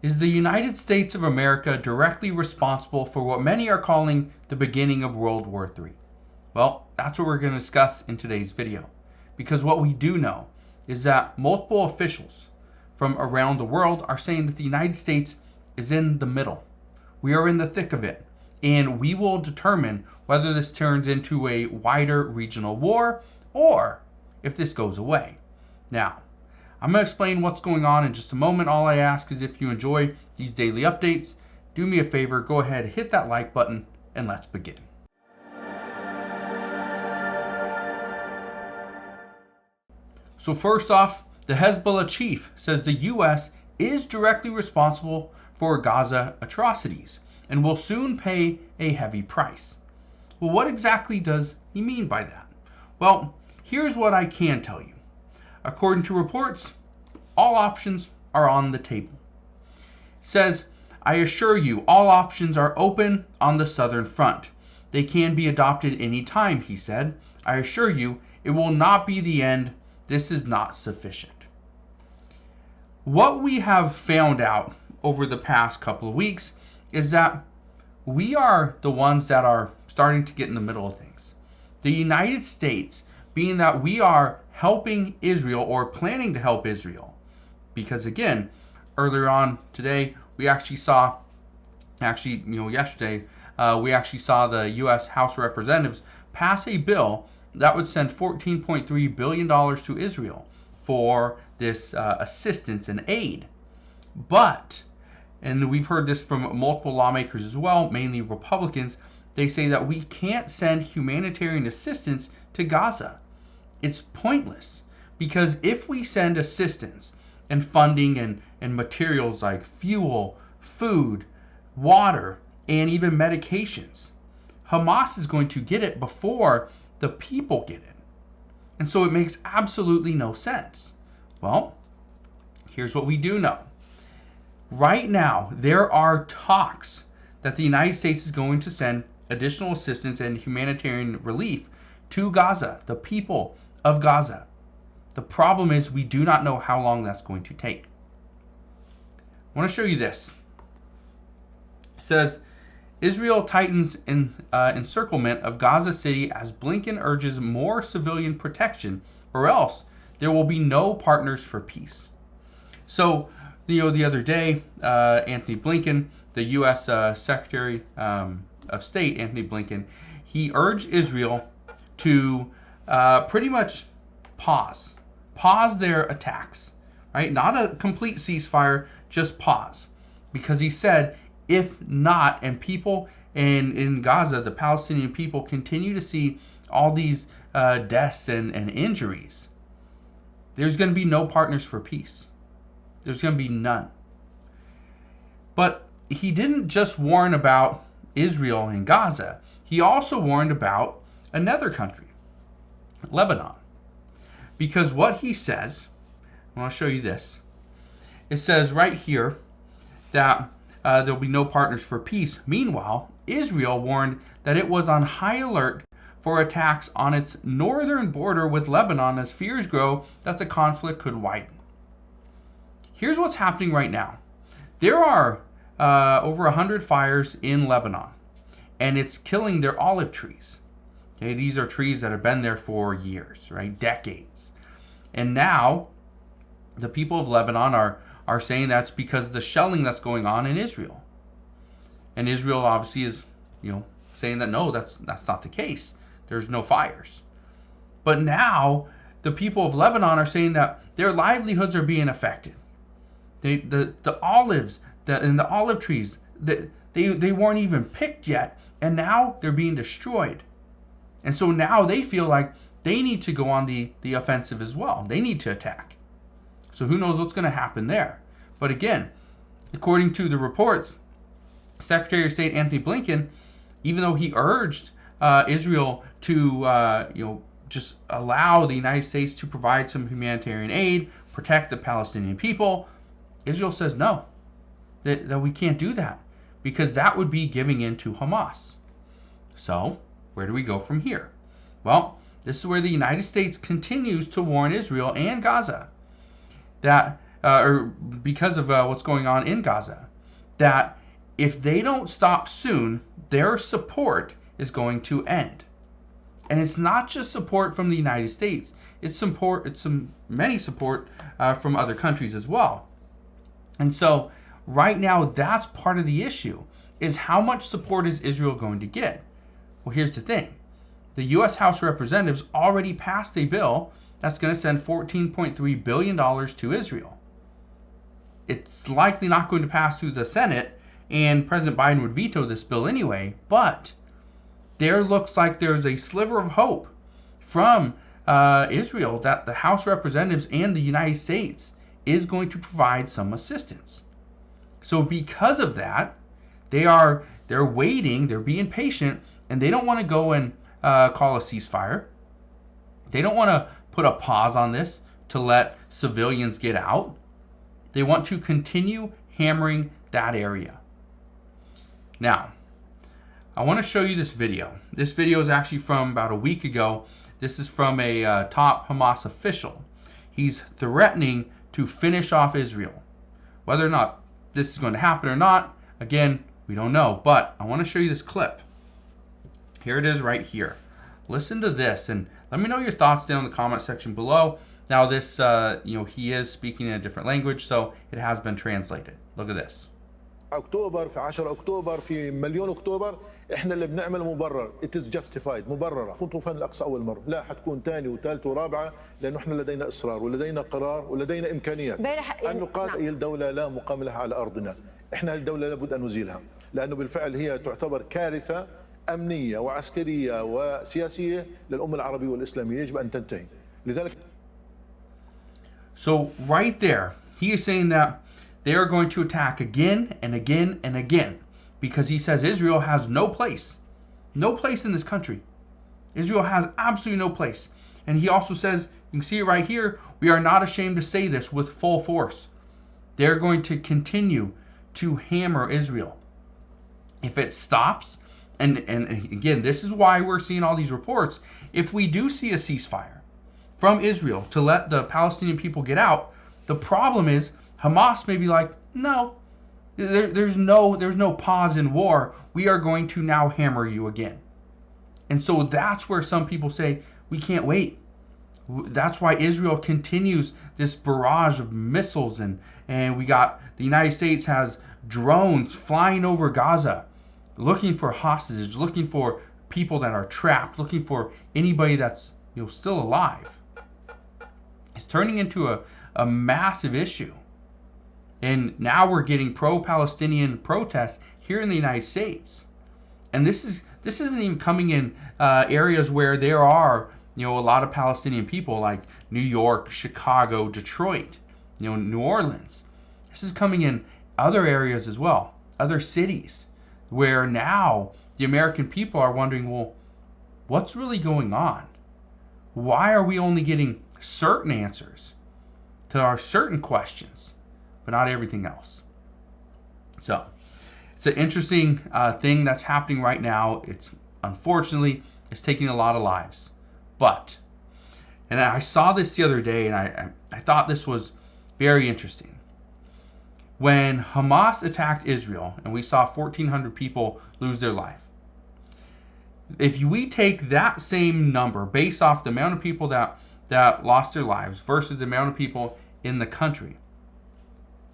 Is the United States of America directly responsible for what many are calling the beginning of World War III? Well, that's what we're going to discuss in today's video. Because what we do know is that multiple officials from around the world are saying that the United States is in the middle. We are in the thick of it. And we will determine whether this turns into a wider regional war or if this goes away. Now, I'm going to explain what's going on in just a moment. All I ask is if you enjoy these daily updates, do me a favor, go ahead, hit that like button, and let's begin. So first off, the Hezbollah chief says the U.S. is directly responsible for Gaza atrocities and will soon pay a heavy price. Well, what exactly does he mean by that? Well, here's what I can tell you. According to reports, all options are on the table. It says, I assure you, all options are open on the southern front. They can be adopted any time, he said. I assure you, it will not be the end. This is not sufficient. What we have found out over the past couple of weeks is that we are the ones that are starting to get in the middle of things. The United States, being that we are helping Israel or planning to help Israel, because again, earlier on today, we actually saw, yesterday, we actually saw the U.S. House of Representatives pass a bill that would send $14.3 billion to Israel for this assistance and aid. But, and we've heard this from multiple lawmakers as well, mainly Republicans, they say that we can't send humanitarian assistance to Gaza. It's pointless, because if we send assistance and funding and materials like fuel, food, water, and even medications, Hamas is going to get it before the people get it. And so it makes absolutely no sense. Well, here's what we do know. Right now, there are talks that the United States is going to send additional assistance and humanitarian relief to Gaza, the people of Gaza. The problem is we do not know how long that's going to take. I want to show you this. It says, Israel tightens encirclement of Gaza City as Blinken urges more civilian protection, or else there will be no partners for peace. So, the other day, Anthony Blinken, the U.S. Secretary of State, Anthony Blinken, he urged Israel to pretty much pause their attacks, right? Not a complete ceasefire, just pause. Because he said, if not, and people in Gaza, the Palestinian people, continue to see all these deaths and injuries, there's going to be no partners for peace. There's going to be none. But he didn't just warn about Israel and Gaza. He also warned about another country, Lebanon. Because what he says, I want to show you this. It says right here that there'll be no partners for peace. Meanwhile, Israel warned that it was on high alert for attacks on its northern border with Lebanon as fears grow that the conflict could widen. Here's what's happening right now. There are over 100 fires in Lebanon, and it's killing their olive trees. Okay, these are trees that have been there for years, right? Decades. And now the people of Lebanon are saying that's because of the shelling that's going on in Israel. And Israel obviously is, saying that no, that's not the case. There's no fires. But now the people of Lebanon are saying that their livelihoods are being affected. The olives and the olive trees, they weren't even picked yet, and now they're being destroyed. And so now they feel like they need to go on the offensive as well. They need to attack. So who knows what's going to happen there. But again, according to the reports, Secretary of State Anthony Blinken, even though he urged Israel to just allow the United States to provide some humanitarian aid, protect the Palestinian people, Israel says no, that we can't do that because that would be giving in to Hamas. So where do we go from here? Well, this is where the United States continues to warn Israel and Gaza that or because of what's going on in Gaza, that if they don't stop soon, their support is going to end. And it's not just support from the United States. It's many support from other countries as well. And so right now, that's part of the issue, is how much support is Israel going to get? Well, here's the thing. The U.S. House of Representatives already passed a bill that's going to send $14.3 billion to Israel. It's likely not going to pass through the Senate, and President Biden would veto this bill anyway, but there looks like there's a sliver of hope from Israel that the House of Representatives and the United States is going to provide some assistance. So because of that, they're waiting, they're being patient, and they don't want to go and call a ceasefire. They don't want to put a pause on this to let civilians get out. They want to continue hammering that area. Now, I want to show you this video. This video is actually from about a week ago. This is from a top Hamas official. He's threatening to finish off Israel. Whether or not this is going to happen or not, again, we don't know. But I want to show you this clip. Here it is right here. Listen to this and let me know your thoughts down in the comment section below. Now this, he is speaking in a different language, so it has been translated. Look at this. اكتوبر في 10 اكتوبر في مليون اكتوبر احنا اللي بنعمل مبرر it is justified مبرره تكون طوفان الاقصى اول مره لا حتكون ثاني وثالث ورابعه لانه احنا لدينا اصرار ولدينا قرار ولدينا امكانيات ان نقاطع اي الدوله لا مقام لها على ارضنا احنا الدوله لابد ان نزيلها لانه بالفعل هي تعتبر كارثه امنيه وعسكريه وسياسيه للامه العربيه والاسلاميه يجب ان تنتهي لذلك. So right there he is saying that they are going to attack again and again and again because he says Israel has no place in this country. Israel has absolutely no place. And he also says, you can see it right here, we are not ashamed to say this with full force. They're going to continue to hammer Israel. If it stops, and again, this is why we're seeing all these reports, if we do see a ceasefire from Israel to let the Palestinian people get out, the problem is Hamas may be like, no, there's no pause in war. We are going to now hammer you again. And so that's where some people say, we can't wait. That's why Israel continues this barrage of missiles. And we got the United States has drones flying over Gaza, looking for hostages, looking for people that are trapped, looking for anybody that's still alive. It's turning into a massive issue. And now we're getting pro-Palestinian protests here in the United States. And this isn't even coming in areas where there are, a lot of Palestinian people like New York, Chicago, Detroit, New Orleans. This is coming in other areas as well, other cities, where now the American people are wondering, well, what's really going on? Why are we only getting certain answers to our certain questions, but not everything else? So it's an interesting thing that's happening right now. Unfortunately, it's taking a lot of lives. But, and I saw this the other day, and I thought this was very interesting. When Hamas attacked Israel, and we saw 1,400 people lose their life, if we take that same number based off the amount of people that lost their lives versus the amount of people in the country,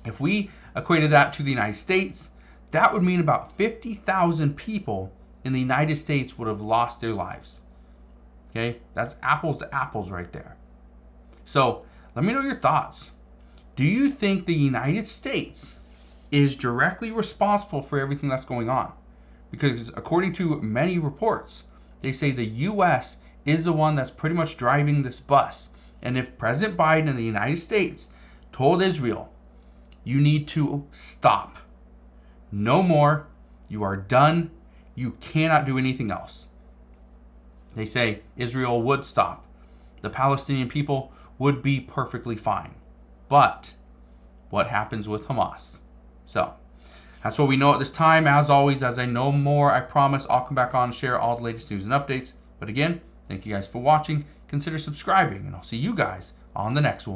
if we equated that to the United States, that would mean about 50,000 people in the United States would have lost their lives. Okay, that's apples to apples right there. So let me know your thoughts. Do you think the United States is directly responsible for everything that's going on? Because according to many reports, they say the U.S. is the one that's pretty much driving this bus. And if President Biden and the United States told Israel, you need to stop. No more. You are done. You cannot do anything else. They say Israel would stop. The Palestinian people would be perfectly fine. But what happens with Hamas? So that's what we know at this time. As always, as I know more, I promise I'll come back on and share all the latest news and updates. But again, thank you guys for watching. Consider subscribing, and I'll see you guys on the next one.